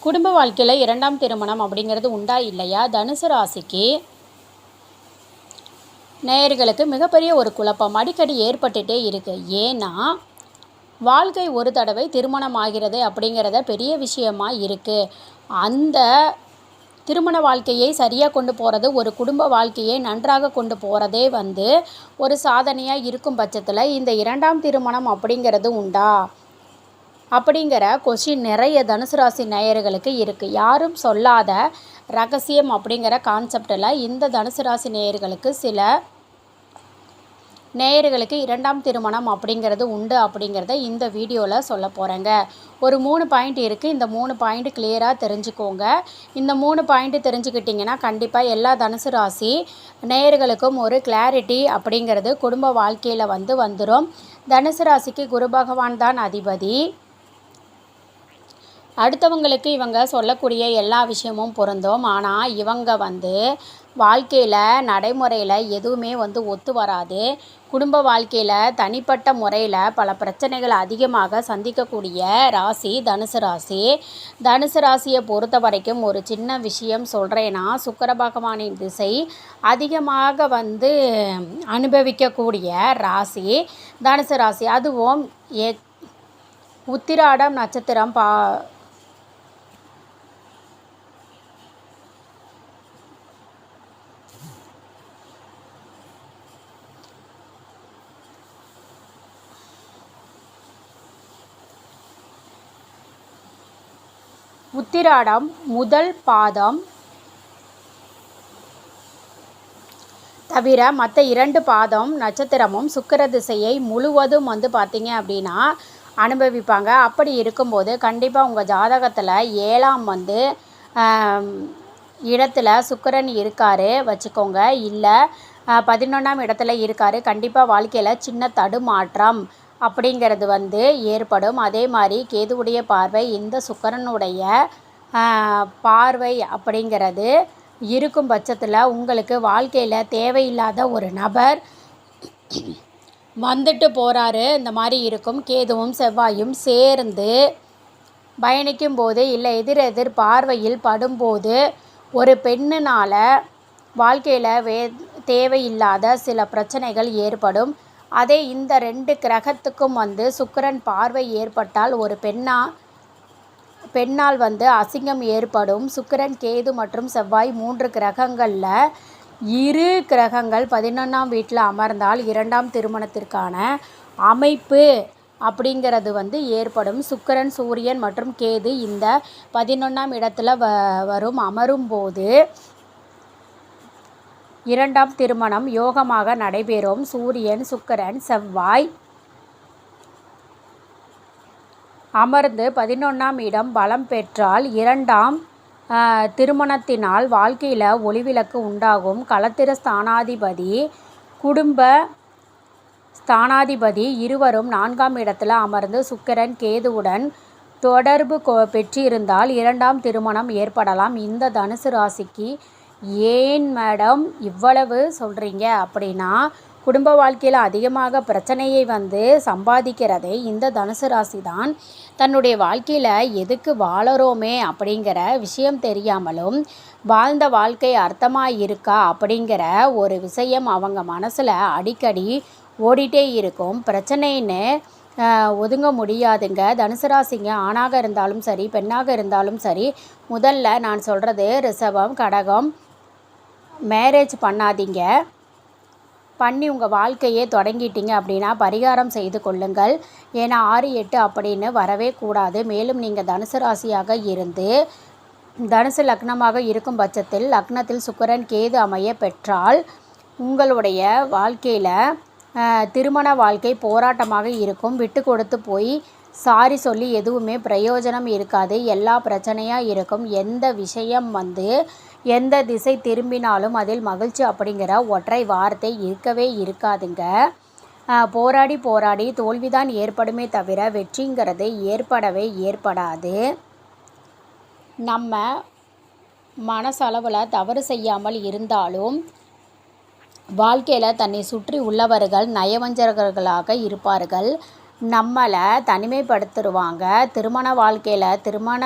குடும்ப வாழ்க்கையில் இரண்டாம் திருமணம் அப்படிங்கிறது உண்டா இல்லையா? தனுசு ராசிக்கு நேயர்களுக்கு மிகப்பெரிய ஒரு குழப்பம் அடிக்கடி ஏற்பட்டுகிட்டே இருக்குது. ஏன்னா வாழ்க்கை ஒரு தடவை திருமணம் ஆகிறது அப்படிங்கிறத பெரிய விஷயமா இருக்குது. அந்த திருமண வாழ்க்கையை சரியாக கொண்டு போகிறது, ஒரு குடும்ப வாழ்க்கையை நன்றாக கொண்டு போகிறதே ஒரு சாதனையாக இருக்கும் பட்சத்தில் இந்த இரண்டாம் திருமணம் அப்படிங்கிறது உண்டா அப்படிங்கிற கொஷின் நிறைய தனுசு ராசி நேயர்களுக்கு இருக்குது. யாரும் சொல்லாத ரகசியம் அப்படிங்கிற கான்செப்டில் இந்த தனுசு ராசி நேயர்களுக்கு சில நேயர்களுக்கு இரண்டாம் திருமணம் அப்படிங்கிறது உண்டு அப்படிங்கிறத இந்த வீடியோவில் சொல்ல போகிறேங்க. ஒரு 3 பாயிண்ட் இருக்குது. இந்த 3 பாயிண்ட் கிளியராக தெரிஞ்சுக்கோங்க. இந்த 3 பாயிண்ட் தெரிஞ்சுக்கிட்டிங்கன்னா கண்டிப்பாக எல்லா தனுசு ராசி நேயர்களுக்கும் ஒரு கிளாரிட்டி அப்படிங்கிறது குடும்ப வாழ்க்கையில் வந்துடும். தனுசு ராசிக்கு குரு பகவான் தான் அதிபதி. அடுத்தவங்களுக்கு இவங்க சொல்லக்கூடிய எல்லா விஷயமும் பொருந்தும். ஆனால் இவங்க வாழ்க்கையில் நடைமுறையில் எதுவுமே ஒத்து வராது. குடும்ப வாழ்க்கையில் தனிப்பட்ட முறையில் பல பிரச்சனைகள் அதிகமாக சந்திக்கக்கூடிய ராசி தனுசு ராசி. தனுசு ராசியை பொறுத்த வரைக்கும் ஒரு சின்ன விஷயம் சொல்கிறேன்னா, சுக்கிர பகவானின் திசை அதிகமாக அனுபவிக்கக்கூடிய ராசி தனுசு ராசி. அதுவும் உத்திராடம் நட்சத்திரம் உத்திராடம் முதல் பாதம் தவிர மற்ற 2 பாதம் நட்சத்திரமும் சுக்கிர திசையை முழுவதும் பார்த்திங்க அப்படின்னா அனுபவிப்பாங்க. அப்படி இருக்கும்போது கண்டிப்பாக உங்கள் ஜாதகத்தில் 7ஆம் இடத்துல சுக்கிரன் இருக்கார் வச்சுக்கோங்க, இல்லை 11ஆம் இடத்துல இருக்கார். கண்டிப்பாக வாழ்க்கையில் சின்ன தடுமாற்றம் அப்படிங்கிறது ஏற்படும். அதே மாதிரி கேதுவுடைய பார்வை, இந்த சுக்கிரனுடைய பார்வை அப்படிங்கிறது இருக்கும் பட்சத்தில் உங்களுக்கு வாழ்க்கையில் தேவையில்லாத ஒரு நபர் வந்துட்டு போகிறாரு இந்த மாதிரி இருக்கும். கேதுவும் செவ்வாயும் சேர்ந்து பயணிக்கும் போது, இல்லை எதிர் பார்வையில் படும்போது ஒரு பெண்ணினால் வாழ்க்கையில் தேவையில்லாத சில பிரச்சனைகள் ஏற்படும். அதே இந்த 2 கிரகத்துக்கும் சுக்கிரன் பார்வை ஏற்பட்டால் ஒரு பெண்ணால் அசிங்கம் ஏற்படும். சுக்கிரன், கேது மற்றும் செவ்வாய் 3 கிரகங்களில் 2 கிரகங்கள் 11ஆம் வீட்டில் அமர்ந்தால் இரண்டாம் திருமணத்திற்கான அமைப்பு அப்படிங்கிறது ஏற்படும். சுக்கிரன், சூரியன் மற்றும் கேது இந்த 11ஆம் இடத்துல அமரும்போது இரண்டாம் திருமணம் யோகமாக நடைபெறும். சூரியன், சுக்கிரன், செவ்வாய் அமர்ந்து 11ஆம் இடம் பலம் பெற்றால் இரண்டாம் திருமணத்தினால் வாழ்க்கையில் ஒளிவிளக்கு உண்டாகும். களத்திர ஸ்தானாதிபதி, குடும்ப ஸ்தானாதிபதி இருவரும் 4ஆம் இடத்துல அமர்ந்து சுக்கிரன், கேதுவுடன் தொடர்பு பெற்றிருந்தால் இரண்டாம் திருமணம் ஏற்படலாம். இந்த தனுசு ராசிக்கு ஏன் மேடம் இவ்வளவு சொல்கிறீங்க அப்படின்னா, குடும்ப வாழ்க்கையில் அதிகமாக பிரச்சனையை சம்பாதிக்கிறதே இந்த தனுசு ராசி தான். தன்னுடைய வாழ்க்கையில் எதுக்கு வாழறோமே அப்படிங்கிற விஷயம் தெரியாமலும், வாழ்ந்த வாழ்க்கை அர்த்தமாக இருக்கா அப்படிங்கிற ஒரு விஷயம் அவங்க மனசில் அடிக்கடி ஓடிட்டே இருக்கும். பிரச்சனைன்னு ஒதுங்க முடியாதுங்க. தனுசு ராசிங்க ஆணாக இருந்தாலும் சரி, பெண்ணாக இருந்தாலும் சரி, முதல்ல நான் சொல்கிறது ரிஷபம், கடகம் மேரேஜ் பண்ணாதீங்க. பண்ணி உங்கள் வாழ்க்கையே தொடங்கிட்டீங்க அப்படின்னா பரிகாரம் செய்து கொள்ளுங்கள். ஏன்னா 6, 8 அப்படின்னு வரவே கூடாது. மேலும் நீங்கள் தனுசு ராசியாக இருந்து தனுசு லக்னமாக இருக்கும் பட்சத்தில் லக்னத்தில் சுக்கிரன், கேது அமைய பெற்றால் உங்களுடைய வாழ்க்கையில் திருமண வாழ்க்கை போராட்டமாக இருக்கும். விட்டு கொடுத்து போய் சாரி சொல்லி எதுவுமே பிரயோஜனம் இருக்காது. எல்லா பிரச்சனையாக இருக்கும். எந்த விஷயம் எந்த திசை திரும்பினாலும் அதில் மகிழ்ச்சி அப்படிங்கிற ஒற்றை வார்த்தை இருக்கவே இருக்காதுங்க. போராடி தோல்விதான் ஏற்படுமே தவிர வெற்றிங்கிறது ஏற்படாது. நம்ம மனசளவில் தவறு செய்யாமல் இருந்தாலும் வாழ்க்கையில் தன்னை சுற்றி உள்ளவர்கள் நயவஞ்சகர்களாக இருப்பார்கள். நம்மளை தனிமைப்படுத்திடுவாங்க. திருமண வாழ்க்கையில் திருமண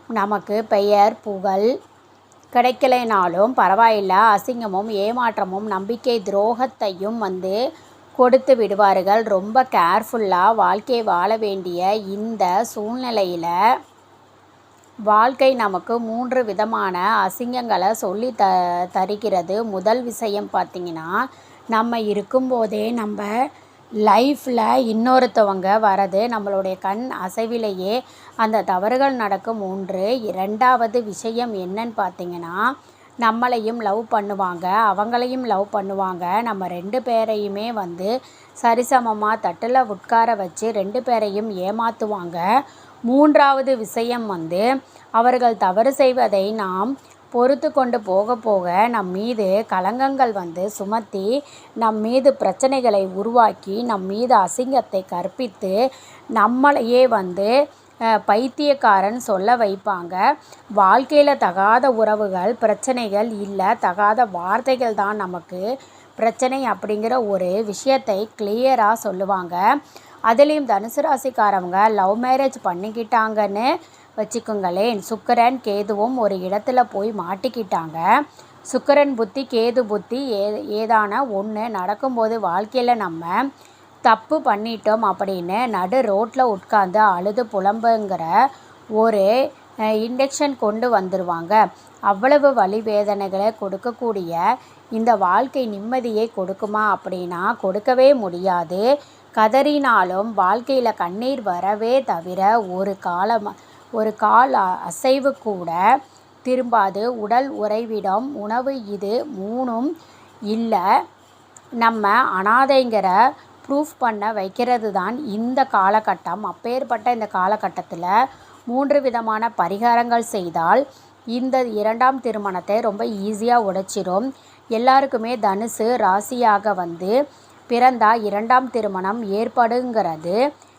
நமக்கு பெயர் புகழ் கிடைக்கலைனாலும் பரவாயில்ல, அசிங்கமும் ஏமாற்றமும் நம்பிக்கை துரோகத்தையும் கொடுத்து விடுவார்கள். ரொம்ப கேர்ஃபுல்லாக வாழ்க்கை வாழ வேண்டிய இந்த சூழ்நிலையில் வாழ்க்கை நமக்கு 3 விதமான அசிங்கங்களை சொல்லி தருகிறது. முதல் விஷயம் பார்த்திங்கன்னா, நம்ம இருக்கும்போதே நம்ம லைஃப்பில் இன்னொருத்தவங்க வரது நம்மளுடைய கண் அசைவிலேயே அந்த தவறுகள் நடக்கும். 2வது விஷயம் என்னன்னு பார்த்திங்கன்னா, நம்மளையும் லவ் பண்ணுவாங்க, அவங்களையும் லவ் பண்ணுவாங்க. நம்ம 2 பேரையுமே சரிசமமாக தட்டில் உட்கார வச்சு 2 பேரையும் ஏமாற்றுவாங்க. 3வது விஷயம் அவர்கள் தவறு செய்வதை நாம் பொறுத்து கொண்டு போக போக நம் மீது களங்கங்கள் சுமத்தி நம் மீது பிரச்சனைகளை உருவாக்கி நம் மீது அசிங்கத்தை கற்பித்து நம்மளையே பைத்தியக்காரன் சொல்ல வைப்பாங்க. வாழ்க்கையில் தகாத உறவுகள் பிரச்சனைகள் இல்லை, தகாத வார்த்தைகள் தான் நமக்கு பிரச்சனை அப்படிங்கிற ஒரு விஷயத்தை கிளியராக சொல்லுவாங்க. அதுலேயும் தனுசு ராசிக்காரவங்க லவ் மேரேஜ் பண்ணிக்கிட்டாங்கன்னு வச்சுக்கோங்களேன், சுக்கிரன் கேதுவும் ஒரு இடத்துல போய் மாட்டிக்கிட்டாங்க. சுக்கிரன் புத்தி கேது புத்தி ஏதான ஒன்று நடக்கும்போது வாழ்க்கையில் நம்ம தப்பு பண்ணிட்டோம் அப்படின்னு நடு ரோட்டில் உட்காந்து அழுது புலம்புங்கிற ஒரு இன்டெக்ஷன் கொண்டு வந்துடுவாங்க. அவ்வளவு வலி வேதனைகளை கொடுக்கக்கூடிய இந்த வாழ்க்கை நிம்மதியை கொடுக்குமா அப்படின்னா கொடுக்கவே முடியாது. கதறினாலும் வாழ்க்கையில் கண்ணீர் வரவே தவிர ஒரு கால் அசைவு கூட திரும்பாது. உடல் உறைவிடம் உணவு இது 3ம் இல்லை. நம்ம அனாதைங்கிற ப்ரூஃப் பண்ண வைக்கிறது தான் இந்த காலகட்டம். அப்பேற்பட்ட இந்த காலகட்டத்தில் 3 விதமான பரிகாரங்கள் செய்தால் இந்த 2ஆம் திருமணத்தை ரொம்ப ஈஸியாக உடைச்சிரும். எல்லாருக்குமே தனுசு ராசியாக பிறந்தால் 2ஆம் திருமணம் ஏற்படுங்கிறது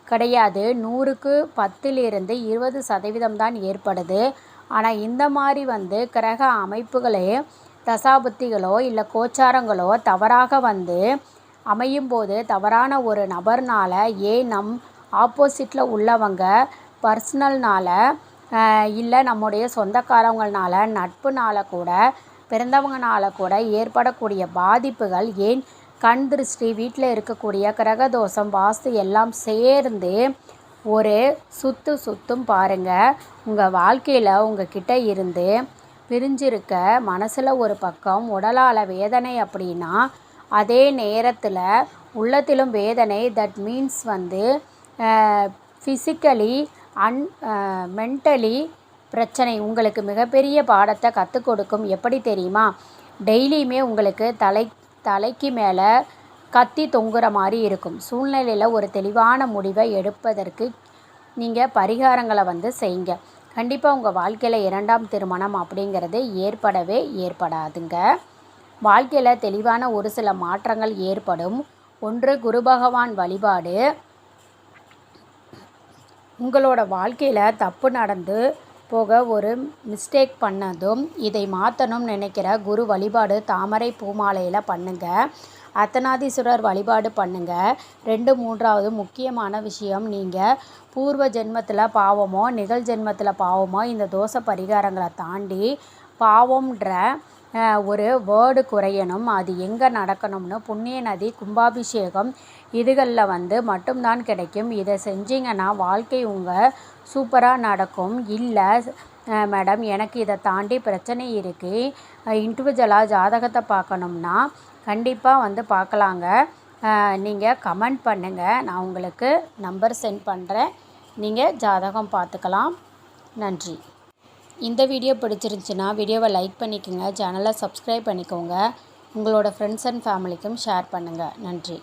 கிடையாது. 100க்கு 10லிருந்து 20% தான் ஏற்படுது. ஆனால் இந்த மாதிரி கிரக அமைப்புகளே தசாபுத்திகளோ இல்லை கோச்சாரங்களோ தவறாக அமையும் போது தவறான ஒரு நபர்னால் நம் ஆப்போசிட்டில் உள்ளவங்க பர்சனல்னால் இல்லை நம்முடைய சொந்தக்காரவங்களால நட்புனால் கூட பிறந்தவங்கனால கூட ஏற்படக்கூடிய பாதிப்புகள் கண் திருஷ்டி வீட்டில் இருக்கக்கூடிய கிரகதோஷம் வாஸ்து எல்லாம் சேர்ந்து ஒரு சுற்றும் பாருங்கள். உங்கள் வாழ்க்கையில் உங்ககிட்ட இருந்து பிரிஞ்சிருக்க மனசில் ஒரு பக்கம் உடலால் வேதனை அப்படின்னா அதே நேரத்தில் உள்ளத்திலும் வேதனை. தட் மீன்ஸ் ஃபிசிக்கலி மென்டலி பிரச்சனை உங்களுக்கு மிகப்பெரிய பாடத்தை கற்றுக் கொடுக்கும். எப்படி தெரியுமா? டெய்லியுமே உங்களுக்கு தலைக்கு மேலே கத்தி தொங்குற மாதிரி இருக்கும். சூழ்நிலையில் ஒரு தெளிவான முடிவை எடுப்பதற்கு நீங்கள் பரிகாரங்களை செய்யுங்க. கண்டிப்பாக உங்கள் வாழ்க்கையில் 2ஆம் திருமணம் அப்படிங்கிறது ஏற்படவே ஏற்படாதுங்க. வாழ்க்கையில் தெளிவான ஒரு சில மாற்றங்கள் ஏற்படும். 1 குரு பகவான் வழிபாடு. உங்களோட வாழ்க்கையில் தப்பு நடந்து போக ஒரு மிஸ்டேக் பண்ணதும் இதை மாற்றணும்னு நினைக்கிற குரு வழிபாடு தாமரை பூமாலையில் பண்ணுங்கள். அர்த்தநாதீஸ்வரர் வழிபாடு பண்ணுங்கள். 3வது முக்கியமான விஷயம், நீங்கள் பூர்வ ஜென்மத்தில் பாவமோ நிகழ் ஜென்மத்தில் பாவமோ இந்த தோஷ பரிகாரங்களை தாண்டி பாவம்ன்ற ஒரு வேர்டு குறையணும். அது எங்கே நடக்கணும்னு புண்ணிய நதி கும்பாபிஷேகம் இதுகளில் மட்டும்தான் கிடைக்கும். இதை செஞ்சிங்கன்னா வாழ்க்கை உங்கள் சூப்பராக நடக்கும். இல்லை மேடம் எனக்கு இதை தாண்டி பிரச்சனை இருக்குது, இண்டிவிஜுவலாக ஜாதகத்தை பார்க்கணும்னா கண்டிப்பாக பார்க்கலாங்க. நீங்கள் கமெண்ட் பண்ணுங்கள், நான் உங்களுக்கு நம்பர் சென்ட் பண்ணுறேன். நீங்கள் ஜாதகம் பார்த்துக்கலாம். நன்றி. இந்த வீடியோ பிடிச்சிருந்துச்சின்னா வீடியோவை லைக் பண்ணிக்கோங்க, சேனலை சப்ஸ்கிரைப் பண்ணிக்கோங்க, உங்களோட ஃப்ரெண்ட்ஸ் அண்ட் ஃபேமிலிக்கும் ஷேர் பண்ணுங்கள். நன்றி.